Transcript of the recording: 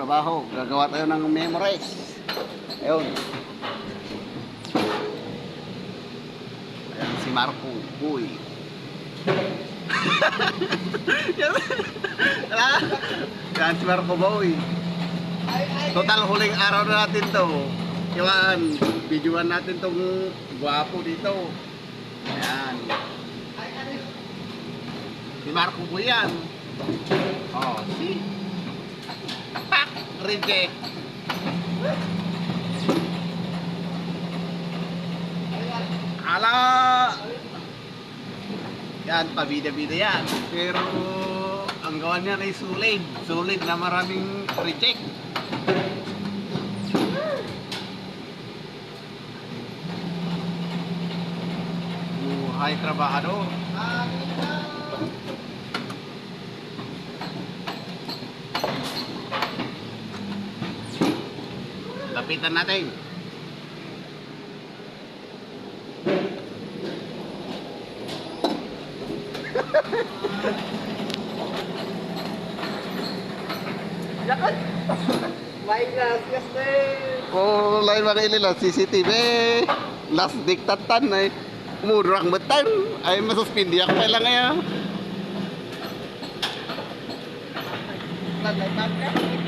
trabaho. Gagawa tayo ng memories. Ayun. Ayan si Marco. Uy. Yan si Marco Boy. Total huling araw na natin to. Yan, videoan natin tong gwapo dito. Ayan. Si Marco Boy yan. Oh, see? Pak! Reject. Ala! Yan, pabida-bida yan. Pero ang gawa niya ay sulit. Sulit na maraming reject. Buhay trabahador. Lapitan natin. Yakan. May gracias Oh, lain mga ilila, CCTV. Last diktatan ay murang betan. Ay masuspindi ako pa lang ngayon. Lagay ka.